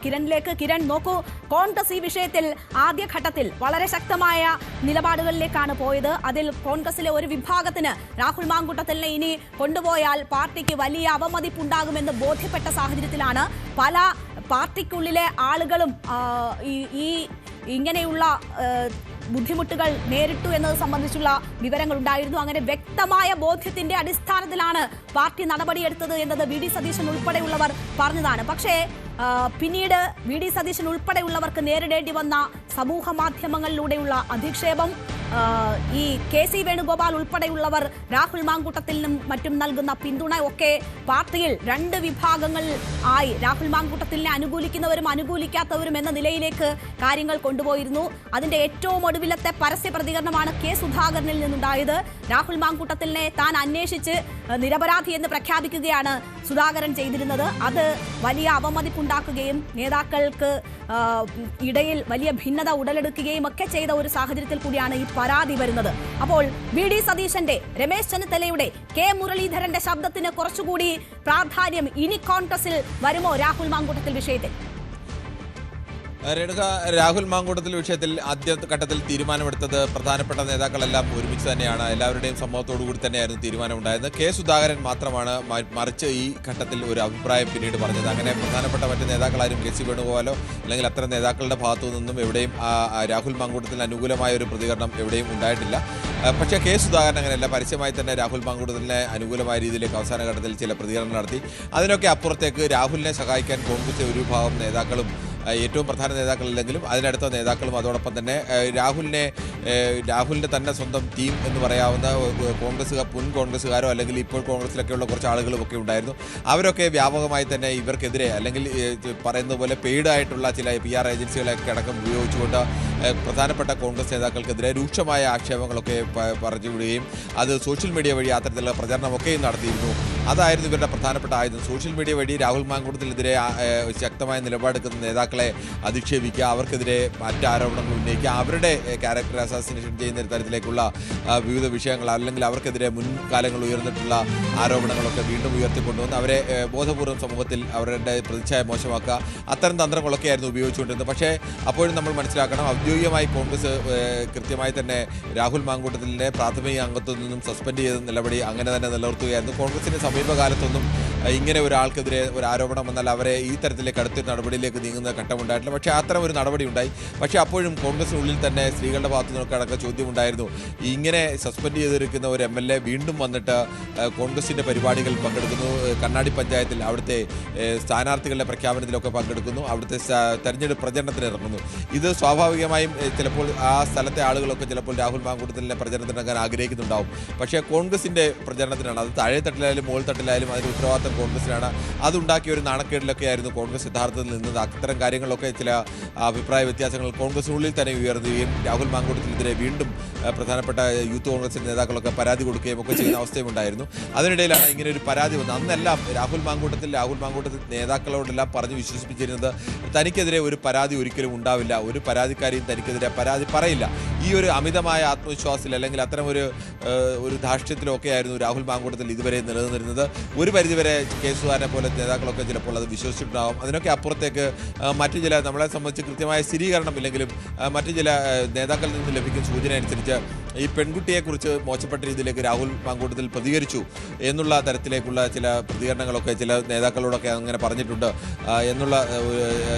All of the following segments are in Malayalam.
കിരണിലേക്ക്. കിരൺ, നോക്കൂ, കോൺഗ്രസ് ഈ വിഷയത്തിൽ ആദ്യഘട്ടത്തിൽ വളരെ ശക്തമായ നിലപാടുകളിലേക്കാണ് പോയത്. അതിൽ കോൺഗ്രസിലെ ഒരു വിഭാഗത്തിന് രാഹുൽ മാങ്കൂട്ടത്തിലിനെ ഇനി കൊണ്ടുപോയാൽ പാർട്ടിക്ക് വലിയ അവമതിപ്പുണ്ടാകുമെന്ന് ബോധ്യപ്പെട്ട സാഹചര്യത്തിലാണ് പല പാർട്ടിക്കുള്ളിലെ ആളുകളും ഈ ഇങ്ങനെയുള്ള ബുദ്ധിമുട്ടുകൾ നേരിട്ടു എന്നത് സംബന്ധിച്ചുള്ള വിവരങ്ങൾ ഉണ്ടായിരുന്നു. അങ്ങനെ വ്യക്തമായ ബോധ്യത്തിന്റെ അടിസ്ഥാനത്തിലാണ് പാർട്ടി നടപടിയെടുത്തത് എന്നത് വി ഡി സതീശൻ ഉൾപ്പെടെയുള്ളവർ പറഞ്ഞതാണ്. പക്ഷേ പിന്നീട് വി ഡി സതീശൻ ഉൾപ്പെടെയുള്ളവർക്ക് നേരിടേണ്ടി വന്ന സമൂഹ മാധ്യമങ്ങളിലൂടെയുള്ള അധിക്ഷേപം, ഈ കെ സി വേണുഗോപാൽ ഉൾപ്പെടെയുള്ളവർ രാഹുൽ മാങ്കൂട്ടത്തിനും മറ്റും നൽകുന്ന പിന്തുണ ഒക്കെ പാർട്ടിയിൽ രണ്ട് വിഭാഗങ്ങൾ ആയി രാഹുൽ മാങ്കൂട്ടത്തിനെ അനുകൂലിക്കുന്നവരും അനുകൂലിക്കാത്തവരും എന്ന നിലയിലേക്ക് കാര്യങ്ങൾ കൊണ്ടുപോയിരുന്നു. അതിന്റെ ഏറ്റവും ഒടുവിലത്തെ പരസ്യ പ്രതികരണമാണ് കെ സുധാകരനിൽ നിന്നുണ്ടായത്. രാഹുൽ മാങ്കൂട്ടത്തിനെ താൻ അന്വേഷിച്ച് നിരപരാധി എന്ന് പ്രഖ്യാപിക്കുകയാണ് സുധാകരൻ ചെയ്തിരുന്നത്. അത് വലിയ അവമതിപ്പുണ്ടാക്കുകയും നേതാക്കൾക്ക് ഇടയിൽ വലിയ ഭിന്നത ഉടലെടുക്കുകയും ഒക്കെ ചെയ്ത ഒരു സാഹചര്യത്തിൽ കൂടിയാണ് ഈ പരാതി വരുന്നത്. അപ്പോൾ വി ഡി സതീശന്റെ, രമേശ് ചെന്നിത്തലയുടെ, കെ മുരളീധരന്റെ ശബ്ദത്തിന് കുറച്ചുകൂടി പ്രാധാന്യം ഇനി കോൺഗ്രസിൽ വരുമോ രാഹുൽ മാങ്കൂട്ടത്തിൽ വിഷയത്തിൽ? രേണുക, രാഹുൽ മാങ്കൂട്ടത്തിൽ വിഷയത്തിൽ ആദ്യഘട്ടത്തിൽ തീരുമാനമെടുത്തത് പ്രധാനപ്പെട്ട നേതാക്കളെല്ലാം ഒരുമിച്ച് തന്നെയാണ്. എല്ലാവരുടെയും സമ്മതത്തോടു കൂടി തന്നെയായിരുന്നു തീരുമാനമുണ്ടായത്. കെ സുധാകരൻ മാത്രമാണ് മറിച്ച് ഈ ഘട്ടത്തിൽ ഒരു അഭിപ്രായം പിന്നീട് പറഞ്ഞത്. അങ്ങനെ പ്രധാനപ്പെട്ട മറ്റ് നേതാക്കളാരും കെ സി വേണുഗോപാലോ അല്ലെങ്കിൽ അത്തരം നേതാക്കളുടെ ഭാഗത്തു നിന്നും എവിടെയും രാഹുൽ മാങ്കൂട്ടത്തിന് അനുകൂലമായ ഒരു പ്രതികരണം എവിടെയും ഉണ്ടായിട്ടില്ല. പക്ഷേ കെ സുധാകരൻ അങ്ങനെയല്ല, പരസ്യമായി തന്നെ രാഹുൽ മാങ്കൂട്ടത്തിനെ അനുകൂലമായ രീതിയിലേക്ക് അവസാന ഘട്ടത്തിൽ ചില പ്രതികരണം നടത്തി. അതിനൊക്കെ അപ്പുറത്തേക്ക് രാഹുലിനെ സഹായിക്കാൻ കോൺഗ്രസ് ഒരു വിഭാഗം നേതാക്കളും, ഏറ്റവും പ്രധാന നേതാക്കളല്ലെങ്കിലും അതിനടുത്ത നേതാക്കളും, അതോടൊപ്പം തന്നെ രാഹുലിൻ്റെ തന്നെ സ്വന്തം ടീം എന്ന് പറയാവുന്ന മുൻ കോൺഗ്രസ്സുകാരോ അല്ലെങ്കിൽ ഇപ്പോൾ കോൺഗ്രസിലൊക്കെയുള്ള കുറച്ച് ആളുകളുമൊക്കെ ഉണ്ടായിരുന്നു. അവരൊക്കെ വ്യാപകമായി തന്നെ ഇവർക്കെതിരെ, അല്ലെങ്കിൽ പറയുന്നത് പോലെ പെയ്ഡായിട്ടുള്ള ചില PR ഏജൻസികളൊക്കെ അടക്കം ഉപയോഗിച്ചുകൊണ്ട് പ്രധാനപ്പെട്ട കോൺഗ്രസ് നേതാക്കൾക്കെതിരെ രൂക്ഷമായ ആക്ഷേപങ്ങളൊക്കെ പറഞ്ഞു വിടുകയും അത് സോഷ്യൽ മീഡിയ വഴി അത്തരത്തിലുള്ള പ്രചരണമൊക്കെയും നടത്തിയിരുന്നു. അതായിരുന്നു ഇവരുടെ പ്രധാനപ്പെട്ട ആയുധം. സോഷ്യൽ മീഡിയ വഴി രാഹുൽ മാങ്കൂട്ടത്തിനെതിരെ ശക്തമായ നിലപാടെടുക്കുന്ന നേതാക്കളെ അധിക്ഷേപിക്കുക, അവർക്കെതിരെ മറ്റ് ആരോപണങ്ങൾ ഉന്നയിക്കുക, അവരുടെ ക്യാരക്ടർ അസാസിനേഷൻ ചെയ്യുന്ന തരത്തിലേക്കുള്ള വിവിധ വിഷയങ്ങൾ, അല്ലെങ്കിൽ അവർക്കെതിരെ മുൻകാലങ്ങൾ ഉയർന്നിട്ടുള്ള ആരോപണങ്ങളൊക്കെ വീണ്ടും ഉയർത്തിക്കൊണ്ടുവന്ന് അവരെ ബോധപൂർവ്വം സമൂഹത്തിൽ അവരുടെ പ്രതിച്ഛായ മോശമാക്കുക, അത്തരം തന്ത്രങ്ങളൊക്കെയായിരുന്നു ഉപയോഗിച്ചുകൊണ്ടിരുന്നത്. പക്ഷേ അപ്പോഴും നമ്മൾ മനസ്സിലാക്കണം, ഔദ്യോഗികമായി കോൺഗ്രസ് കൃത്യമായി തന്നെ രാഹുൽ മാങ്കൂട്ടത്തിൻ്റെ പ്രാഥമിക അംഗത്വത്തിൽ നിന്നും സസ്പെൻഡ് ചെയ്ത നിലപടി അങ്ങനെ തന്നെ നിലനിർത്തുകയായിരുന്നു. കോൺഗ്രസിൻ്റെ സമീപകാലത്തൊന്നും ഇങ്ങനെ ഒരാൾക്കെതിരെ ഒരു ആരോപണം വന്നാൽ അവരെ ഈ തരത്തിലേക്ക് അടുത്ത നടപടിയിലേക്ക് നീങ്ങുന്ന ഘട്ടമുണ്ടായിട്ടില്ല. പക്ഷേ അത്തരം ഒരു നടപടി ഉണ്ടായി. പക്ഷേ അപ്പോഴും കോൺഗ്രസിനുള്ളിൽ തന്നെ സ്ത്രീകളുടെ ഭാഗത്തു നിന്നൊക്കെ അടക്കം ചോദ്യമുണ്ടായിരുന്നു. ഇങ്ങനെ സസ്പെൻഡ് ചെയ്തിരിക്കുന്ന ഒരു MLA വീണ്ടും വന്നിട്ട് കോൺഗ്രസിൻ്റെ പരിപാടികളിൽ പങ്കെടുക്കുന്നു, കണ്ണാടി പഞ്ചായത്തിൽ അവിടുത്തെ സ്ഥാനാർത്ഥികളുടെ പ്രഖ്യാപനത്തിലൊക്കെ പങ്കെടുക്കുന്നു, അവിടുത്തെ തെരഞ്ഞെടുപ്പ് പ്രചരണത്തിന് ഇറങ്ങുന്നു. ഇത് സ്വാഭാവികമായും ചിലപ്പോൾ ആ സ്ഥലത്തെ ആളുകളൊക്കെ ചിലപ്പോൾ രാഹുൽ മാങ്കൂട്ടത്തിൻ്റെ പ്രചരണത്തിനിറങ്ങാൻ ആഗ്രഹിക്കുന്നുണ്ടാവും. പക്ഷേ കോൺഗ്രസിൻ്റെ പ്രചരണത്തിനാണ്, അത് താഴെത്തട്ടിലായാലും മുകൾ തട്ടിലായാലും അതിന് ഉത്തരവാദിത്തം കോൺഗ്രസിനാണ്. അതുണ്ടാക്കിയ ഒരു നാണക്കേടിലൊക്കെ ആയിരുന്നു കോൺഗ്രസ് യഥാർത്ഥത്തിൽ നിന്നത്. അത്തരം കാര്യങ്ങളിലൊക്കെ ചില അഭിപ്രായ വ്യത്യാസങ്ങൾ കോൺഗ്രസിനുള്ളിൽ തന്നെ ഉയർന്നുകയും രാഹുൽ മാങ്കൂട്ടത്തിനെതിരെ വീണ്ടും പ്രധാനപ്പെട്ട യൂത്ത് കോൺഗ്രസിൻ്റെ നേതാക്കളൊക്കെ പരാതി കൊടുക്കുകയും ഒക്കെ ചെയ്യുന്ന അവസ്ഥയും ഉണ്ടായിരുന്നു. അതിനിടയിലാണ് ഇങ്ങനെ ഒരു പരാതി വന്നത്. അന്നെല്ലാം രാഹുൽ മാങ്കൂട്ടത്തിൽ നേതാക്കളോടെല്ലാം പറഞ്ഞ് വിശ്വസിപ്പിച്ചിരുന്നത് തനിക്കെതിരെ ഒരു പരാതി ഒരിക്കലും ഉണ്ടാവില്ല, ഒരു പരാതിക്കാരിയും തനിക്കെതിരെ പരാതി പറയില്ല. ഈ ഒരു അമിതമായ ആത്മവിശ്വാസത്തിൽ അല്ലെങ്കിൽ അത്തരം ഒരു ധാർഷ്ട്യത്തിലൊക്കെ ആയിരുന്നു രാഹുൽ മാങ്കൂട്ടത്തിൽ ഇതുവരെ നിലനിന്നിരുന്നത്. ഒരു പരിധിവരെ കെ സുധാകരനെ പോലെ നേതാക്കളൊക്കെ ചിലപ്പോൾ അത് വിശ്വസിച്ചിട്ടുണ്ടാകും. അതിനൊക്കെ അപ്പുറത്തേക്ക് മറ്റു ചില, നമ്മളെ സംബന്ധിച്ച് കൃത്യമായ സ്ഥിരീകരണം ഇല്ലെങ്കിലും മറ്റു ചില നേതാക്കളിൽ നിന്ന് ലഭിക്കുന്ന സൂചന അനുസരിച്ച് ഈ പെൺകുട്ടിയെക്കുറിച്ച് മോശപ്പെട്ട രീതിയിലേക്ക് രാഹുൽ മാങ്കൂട്ടത്തിൽ പ്രതികരിച്ചു എന്നുള്ള തരത്തിലേക്കുള്ള ചില പ്രതികരണങ്ങളൊക്കെ ചില നേതാക്കളോടൊക്കെ അങ്ങനെ പറഞ്ഞിട്ടുണ്ട് എന്നുള്ള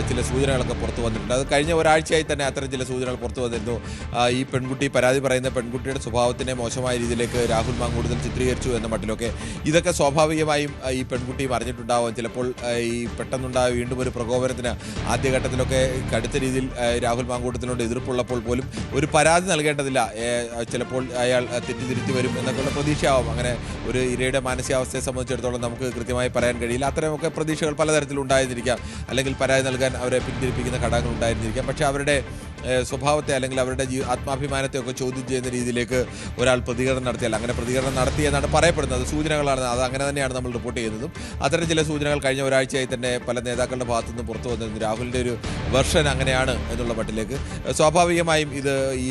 ചില സൂചനകളൊക്കെ പുറത്തു വന്നിട്ടുണ്ട്. അത് കഴിഞ്ഞ ഒരാഴ്ചയായി തന്നെ അത്തരം ചില സൂചനകൾ പുറത്തു വന്നിരുന്നു. ഈ പെൺകുട്ടി പരാതി പറയുന്ന പെൺകുട്ടിയുടെ സ്വഭാവത്തിനെ മോശമായ രീതിയിലേക്ക് രാഹുൽ മാങ്കൂട്ടത്തിൽ ചിത്രീകരിച്ചു എന്ന മട്ടിലൊക്കെ. ഇതൊക്കെ സ്വാഭാവികമായും ഈ പെൺകുട്ടിയും അറിഞ്ഞിട്ടുണ്ടാവും. ചിലപ്പോൾ ഈ പെട്ടെന്നുണ്ടായ വീണ്ടും ഒരു പ്രകോപനത്തിന് ആദ്യഘട്ടത്തിലൊക്കെ കടുത്ത രീതിയിൽ രാഹുൽ മാങ്കൂട്ടത്തിനോട് എതിർപ്പുള്ളപ്പോൾ പോലും ഒരു പരാതി നൽകേണ്ടതില്ല, ചിലപ്പോൾ അയാൾ തെറ്റിതിരുത്തി വരും എന്നൊക്കെയുള്ള പ്രതീക്ഷയാവും. അങ്ങനെ ഒരു ഇരയുടെ മാനസികാവസ്ഥയെ സംബന്ധിച്ചിടത്തോളം നമുക്ക് കൃത്യമായി പറയാൻ കഴിയില്ല. അത്തരമൊക്കെ പ്രതീക്ഷകൾ പലതരത്തിലുണ്ടായിരുന്നിരിക്കാം, അല്ലെങ്കിൽ പരാതി നൽകാൻ അവരെ പിന്തിരിപ്പിക്കുന്ന ഘടകങ്ങൾ ഉണ്ടായിരുന്നിരിക്കാം. പക്ഷേ അവരുടെ സ്വഭാവത്തെ അല്ലെങ്കിൽ അവരുടെ ആത്മാഭിമാനത്തെ ഒക്കെ ചോദ്യം ചെയ്യുന്ന രീതിയിലേക്ക് ഒരാൾ പ്രതികരണം നടത്തിയാൽ അങ്ങനെ പ്രതികരണം നടത്തിയെന്നാണ് പറയപ്പെടുന്നത്. സൂചനകളാണ്, അത് അങ്ങനെ തന്നെയാണ് നമ്മൾ റിപ്പോർട്ട് ചെയ്യുന്നതും. അത്തരം ചില സൂചനകൾ കഴിഞ്ഞ ഒരാഴ്ചയായി തന്നെ പല നേതാക്കളുടെ ഭാഗത്തുനിന്ന് പുറത്തു വന്നിരുന്നു. രാഹുലിൻ്റെ ഒരു വെർഷൻ അങ്ങനെയാണ് എന്നുള്ള മട്ടിലേക്ക്. സ്വാഭാവികമായും ഇത് ഈ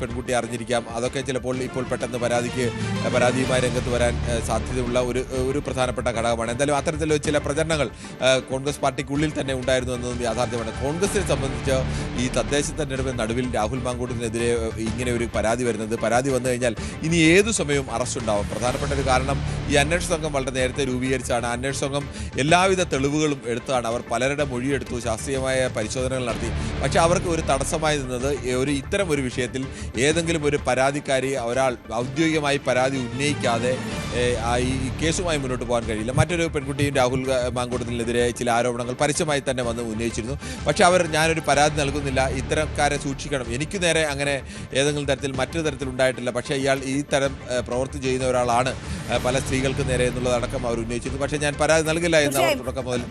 പെൺകുട്ടി അറിഞ്ഞിരിക്കാം. അതൊക്കെ ചിലപ്പോൾ ഇപ്പോൾ പെട്ടെന്ന് പരാതിയുമായി രംഗത്ത് വരാൻ സാധ്യതയുള്ള ഒരു പ്രധാനപ്പെട്ട ഘടകമാണ്. എന്തായാലും അത്തരത്തിലുള്ള ചില പ്രചരണങ്ങൾ കോൺഗ്രസ് പാർട്ടിക്കുള്ളിൽ തന്നെ ഉണ്ടായിരുന്നു എന്നതും യാഥാർത്ഥ്യമാണ്. കോൺഗ്രസിനെ സംബന്ധിച്ച് ഈ തദ്ദേശ തെരഞ്ഞെടുപ്പിന് നടുവിൽ രാഹുൽ മാങ്കൂട്ടത്തിനെതിരെ ഇങ്ങനെ ഒരു പരാതി വന്നു കഴിഞ്ഞാൽ ഇനി ഏതു സമയവും അറസ്റ്റ് ഉണ്ടാവും. പ്രധാനപ്പെട്ട ഒരു കാരണം ഈ അന്വേഷണ സംഘം വളരെ നേരത്തെ രൂപീകരിച്ചാണ്. അന്വേഷണ സംഘം എല്ലാവിധ തെളിവുകളും എടുത്താണ്. അവർ പലരുടെ മൊഴിയെടുത്തു, ശാസ്ത്രീയമായ പരിശോധനകൾ നടത്തി. പക്ഷേ അവർക്ക് ഒരു തടസ്സമായി നിന്നത് ഇത്തരം ഒരു വിഷയത്തിൽ ഏതെങ്കിലും ഒരു പരാതിക്കാരി ഒരാൾ ഔദ്യോഗികമായി പരാതി ഉന്നയിക്കാതെ ഈ കേസുമായി മുന്നോട്ട് പോകാൻ കഴിയില്ല. മറ്റൊരു പെൺകുട്ടിയും രാഹുൽ മാങ്കൂട്ടത്തിനെതിരെ ചില ആരോപണങ്ങൾ പരസ്യമായി തന്നെ വന്ന് ഉന്നയിച്ചിരുന്നു. പക്ഷേ ഞാനൊരു പരാതി നൽകുന്നില്ല, ഇത്തരക്കാരെ സൂക്ഷിക്കണം, എനിക്ക് നേരെ അങ്ങനെ ഏതെങ്കിലും തരത്തിൽ മറ്റൊരു തരത്തിൽ ഉണ്ടായിട്ടില്ല, പക്ഷേ ഇയാൾ ഈ തരം പ്രവൃത്തി ചെയ്യുന്ന ഒരാളാണ് പല സ്ത്രീകൾക്ക് നേരെ എന്നുള്ളതടക്കം അവർ ഉന്നയിച്ചിരുന്നു. പക്ഷേ ഞാൻ പരാതി നൽകില്ല എന്ന് അവർ തുടക്കം മുതൽ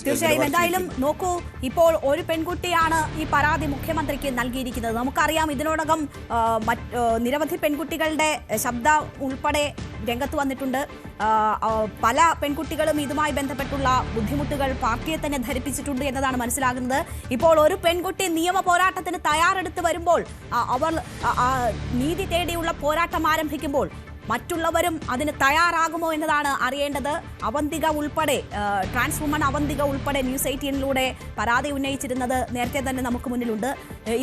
തീർച്ചയായും. എന്തായാലും നോക്കൂ, ഇപ്പോൾ ഒരു പെൺകുട്ടിയാണ് ഈ പരാതി മുഖ്യമന്ത്രിക്ക് നൽകിയിരിക്കുന്നത്. നമുക്കറിയാം, ഇതിനോടകം നിരവധി പെൺകുട്ടികളുടെ ശബ്ദം ഉൾപ്പെടെ രംഗത്ത് വന്നിട്ടുണ്ട്. പല പെൺകുട്ടികളും ഇതുമായി ബന്ധപ്പെട്ടുള്ള ബുദ്ധിമുട്ടുകൾ പാർട്ടിയെ തന്നെ ധരിപ്പിച്ചിട്ടുണ്ട് എന്നതാണ് മനസ്സിലാകുന്നത്. ഇപ്പോൾ ഒരു പെൺകുട്ടി നിയമ പോരാട്ടത്തിന് തയ്യാറെടുത്ത് വരുമ്പോൾ, അവർ നീതി തേടിയുള്ള പോരാട്ടം ആരംഭിക്കുമ്പോൾ മറ്റുള്ളവരും അതിന് തയ്യാറാകുമോ എന്നതാണ് അറിയേണ്ടത്. അവന്തിക ഉൾപ്പെടെ, ട്രാൻസ് വുമൺ അവന്തിക ഉൾപ്പെടെ ന്യൂസ് 18ലൂടെ പരാതി ഉന്നയിച്ചിരുന്നത് നേരത്തെ തന്നെ നമുക്ക് മുന്നിലുണ്ട്.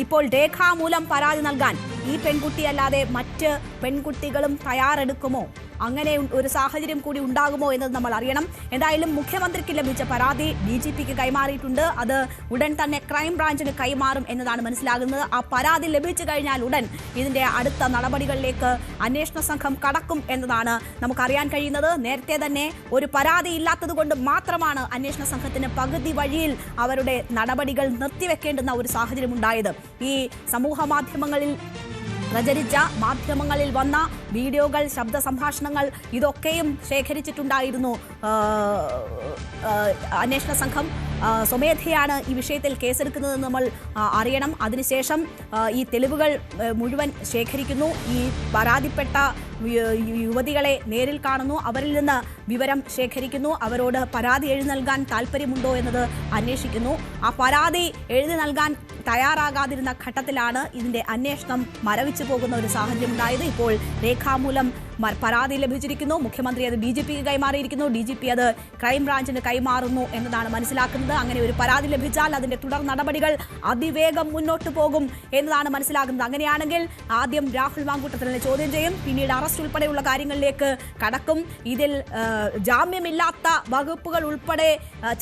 ഇപ്പോൾ രേഖാമൂലം പരാതി നൽകാൻ ഈ പെൺകുട്ടിയല്ലാതെ മറ്റ് പെൺകുട്ടികളും തയ്യാറെടുക്കുമോ? അങ്ങനെ ഒരു സാഹചര്യം കൂടി ഉണ്ടാകുമോ എന്നത് നമ്മൾ അറിയണം. എന്തായാലും മുഖ്യമന്ത്രിക്ക് ലഭിച്ച പരാതി DGPക്ക് കൈമാറിയിട്ടുണ്ട്. അത് ഉടൻ തന്നെ ക്രൈംബ്രാഞ്ചിന് കൈമാറും എന്നതാണ് മനസ്സിലാകുന്നത്. ആ പരാതി ലഭിച്ചു കഴിഞ്ഞാൽ ഉടൻ ഇതിന്റെ അടുത്ത നടപടികളിലേക്ക് അന്വേഷണ സംഘം കടക്കും എന്നതാണ് നമുക്കറിയാൻ കഴിയുന്നത്. നേരത്തെ തന്നെ ഒരു പരാതി ഇല്ലാത്തത് കൊണ്ട് മാത്രമാണ് അന്വേഷണ സംഘത്തിന് പകുതി വഴിയിൽ അവരുടെ നടപടികൾ നിർത്തിവെക്കേണ്ടുന്ന ഒരു സാഹചര്യം ഉണ്ടായത്. ഈ സമൂഹ മാധ്യമങ്ങളിൽ പ്രചരിച്ച, മാധ്യമങ്ങളിൽ വന്ന വീഡിയോകൾ, ശബ്ദ സംഭാഷണങ്ങൾ ഇതൊക്കെയും ശേഖരിച്ചിട്ടുണ്ടായിരുന്നു അന്വേഷണ സംഘം. സ്വമേധയാണ് ഈ വിഷയത്തിൽ കേസെടുക്കുന്നതെന്ന് നമ്മൾ അറിയണം. അതിനുശേഷം ഈ തെളിവുകൾ മുഴുവൻ ശേഖരിക്കുന്നു. ഈ പരാതിപ്പെട്ട യുവതികളെ നേരിൽ കാണുന്നു, അവരിൽ നിന്ന് വിവരം ശേഖരിക്കുന്നു, അവരോട് പരാതി എഴുതി നൽകാൻ താല്പര്യമുണ്ടോ എന്നത് അന്വേഷിക്കുന്നു. ആ പരാതി എഴുതി നൽകാൻ തയ്യാറാകാതിരുന്ന ഘട്ടത്തിലാണ് ഇതിന്റെ അന്വേഷണം മരവിച്ചു പോകുന്ന ഒരു സാഹചര്യം ഉണ്ടായത്. ഇപ്പോൾ രേഖാമൂലം പരാതി ലഭിച്ചിരിക്കുന്നു. മുഖ്യമന്ത്രി അത് DGPക്ക് കൈമാറിയിരിക്കുന്നു. DGP അത് ക്രൈംബ്രാഞ്ചിന് കൈമാറുന്നു എന്നതാണ് മനസ്സിലാക്കുന്നത്. അങ്ങനെ ഒരു പരാതി ലഭിച്ചാൽ അതിന്റെ തുടർ നടപടികൾ അതിവേഗം മുന്നോട്ട് പോകും എന്നതാണ് മനസ്സിലാക്കുന്നത്. അങ്ങനെയാണെങ്കിൽ ആദ്യം രാഹുൽ മാങ്കൂട്ടത്തിനെ ചോദ്യം ചെയ്യും, പിന്നീട് അറസ്റ്റ് ഉൾപ്പെടെയുള്ള കാര്യങ്ങളിലേക്ക് കടക്കും. ഇതിൽ ജാമ്യമില്ലാത്ത വകുപ്പുകൾ ഉൾപ്പെടെ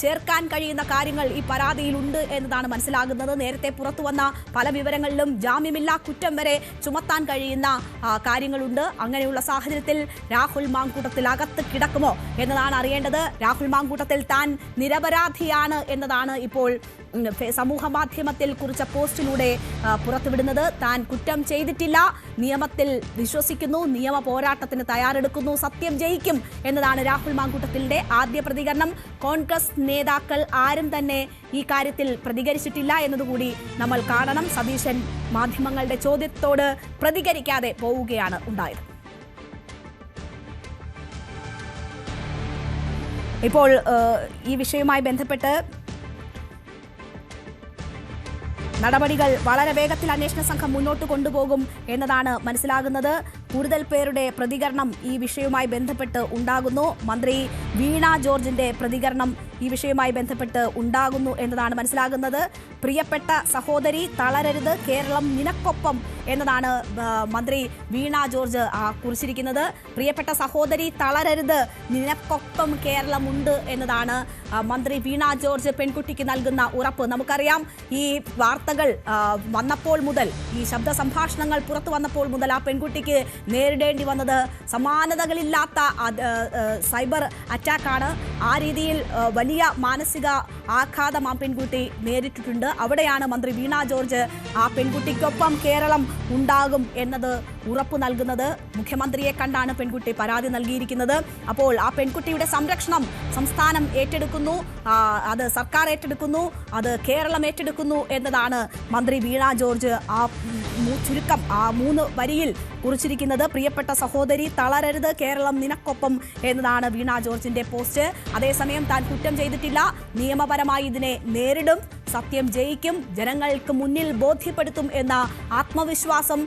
ചേർക്കാൻ കഴിയുന്ന കാര്യങ്ങൾ ഈ പരാതിയിലുണ്ട് എന്നതാണ് മനസ്സിലാകുന്നത്. നേരത്തെ പുറത്തു വന്ന പല വിവരങ്ങളിലും ജാമ്യമില്ലാ കുറ്റം വരെ ചുമത്താൻ കഴിയുന്ന കാര്യങ്ങളുണ്ട്. അങ്ങനെയുള്ള സാഹചര്യത്തിൽ രാഹുൽ മാങ്കൂട്ടത്തിൽ അകത്ത് കിടക്കുമോ എന്നതാണ് അറിയേണ്ടത്. രാഹുൽ മാങ്കൂട്ടത്തിൽ താൻ നിരപരാധിയാണ് എന്നതാണ് ഇപ്പോൾ സമൂഹ മാധ്യമത്തിൽ കുറിച്ച പോസ്റ്റിലൂടെ പുറത്തുവിടുന്നത്. താൻ കുറ്റം ചെയ്തിട്ടില്ല, നിയമത്തിൽ വിശ്വസിക്കുന്നു, നിയമ പോരാട്ടത്തിന് തയ്യാറെടുക്കുന്നു, സത്യം ജയിക്കും എന്നതാണ് രാഹുൽ മാങ്കൂട്ടത്തിന്റെ ആദ്യ പ്രതികരണം. കോൺഗ്രസ് നേതാക്കൾ ആരും തന്നെ ഈ കാര്യത്തിൽ പ്രതികരിച്ചിട്ടില്ല എന്നതുകൂടി നമ്മൾ കാണണം. സതീശൻ മാധ്യമങ്ങളുടെ ചോദ്യത്തോട് പ്രതികരിക്കാതെ പോവുകയാണ് ഉണ്ടായത്. ഇപ്പോൾ ഈ വിഷയവുമായി ബന്ധപ്പെട്ട് നടപടികൾ വളരെ വേഗത്തിൽ അന്വേഷണ സംഘം മുന്നോട്ട് കൊണ്ടുപോകും എന്നതാണ് മനസ്സിലാകുന്നത്. കൂടുതൽ പേരുടെ പ്രതികരണം ഈ വിഷയവുമായി ബന്ധപ്പെട്ട് ഉണ്ടാകുന്നു. മന്ത്രി വീണ ജോർജിന്റെ പ്രതികരണം ഈ വിഷയവുമായി ബന്ധപ്പെട്ട് ഉണ്ടാകുന്നു എന്നതാണ് മനസ്സിലാകുന്നത്. പ്രിയപ്പെട്ട സഹോദരി തളരരുത്, കേരളം നിനക്കൊപ്പം എന്നതാണ് മന്ത്രി വീണ ജോർജ് കുറിച്ചിരിക്കുന്നത്. പ്രിയപ്പെട്ട സഹോദരി തളരരുത്, നിനക്കൊപ്പം കേരളമുണ്ട് എന്നതാണ് മന്ത്രി വീണ ജോർജ് പെൺകുട്ടിക്ക് നൽകുന്ന ഉറപ്പ്. നമുക്കറിയാം, ഈ വാർത്തകൾ വന്നപ്പോൾ മുതൽ, ഈ ശബ്ദ സംഭാഷണങ്ങൾ പുറത്തു വന്നപ്പോൾ മുതൽ ആ പെൺകുട്ടിക്ക് നേരിടേണ്ടി വന്നത് സമാനതകളില്ലാത്ത സൈബർ അറ്റാക്കാണ്. ആ രീതിയിൽ വലിയ മാനസിക ആഘാതം ആ പെൺകുട്ടി നേരിട്ടിട്ടുണ്ട്. അവിടെയാണ് മന്ത്രി വീണ ജോർജ് ആ പെൺകുട്ടിക്കൊപ്പം കേരളം ഉണ്ടാകും എന്നത് ഉറപ്പ് നൽകുന്നത്. മുഖ്യമന്ത്രിയെ കണ്ടാണ് പെൺകുട്ടി പരാതി നൽകിയിരിക്കുന്നത്. അപ്പോൾ ആ പെൺകുട്ടിയുടെ സംരക്ഷണം സംസ്ഥാനം ഏറ്റെടുക്കുന്നു, അത് സർക്കാർ ഏറ്റെടുക്കുന്നു, അത് കേരളം ഏറ്റെടുക്കുന്നു എന്നതാണ് മന്ത്രി വീണ ജോർജ് ചുരുക്കം 3 വരിയിൽ കുറിച്ചിരിക്കുന്നത്. പ്രിയപ്പെട്ട സഹോദരി, തളരരുത്, കേരളം നിനക്കൊപ്പം എന്നതാണ് വീണ ജോർജിന്റെ പോസ്റ്റ്. അതേസമയം താൻ കുറ്റം ചെയ്തിട്ടില്ല, നിയമപരമായി ഇതിനെ നേരിടും, സത്യം ജയിക്കും, ജനങ്ങൾക്ക് മുന്നിൽ ബോധ്യപ്പെടുത്തും എന്ന ആത്മവിശ്വാസം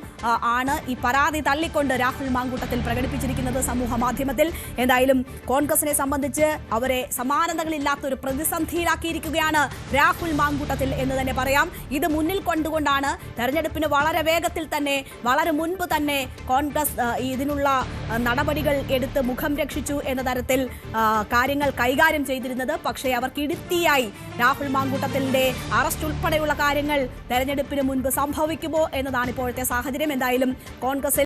ആണ് ഈ പരാതി തള്ളിക്കൊണ്ട് രാഹുൽ മാങ്കൂട്ടത്തിൽ പ്രകടിപ്പിച്ചിരിക്കുന്നത് സമൂഹ മാധ്യമത്തിൽ. എന്തായാലും കോൺഗ്രസിനെ സംബന്ധിച്ച് അവരെ സമാനതകളില്ലാത്തൊരു പ്രതിസന്ധിയിലാക്കിയിരിക്കുകയാണ് രാഹുൽ മാങ്കൂട്ടത്തിൽ എന്ന് തന്നെ പറയാം. ഇത് മുന്നിൽ കൊണ്ടുകൊണ്ടാണ് തെരഞ്ഞെടുപ്പിന് വളരെ വേഗത്തിൽ തന്നെ, വളരെ മുൻപ് തന്നെ കോൺഗ്രസ് ഇതിനുള്ള നടപടികൾ എടുത്ത് മുഖം രക്ഷിച്ചു എന്ന തരത്തിൽ കാര്യങ്ങൾ കൈകാര്യം ചെയ്തിരുന്നത്. പക്ഷേ അവർക്ക് ഇടുത്തിയായി രാഹുൽ മാങ്കൂട്ടത്തിന്റെ അറസ്റ്റ് ഉൾപ്പെടെയുള്ള കാര്യങ്ങൾ തെരഞ്ഞെടുപ്പിന് മുൻപ് സംഭവിക്കുമോ എന്നതാണ് ഇപ്പോഴത്തെ സാഹചര്യം. എന്തായാലും കോൺഗ്രസ്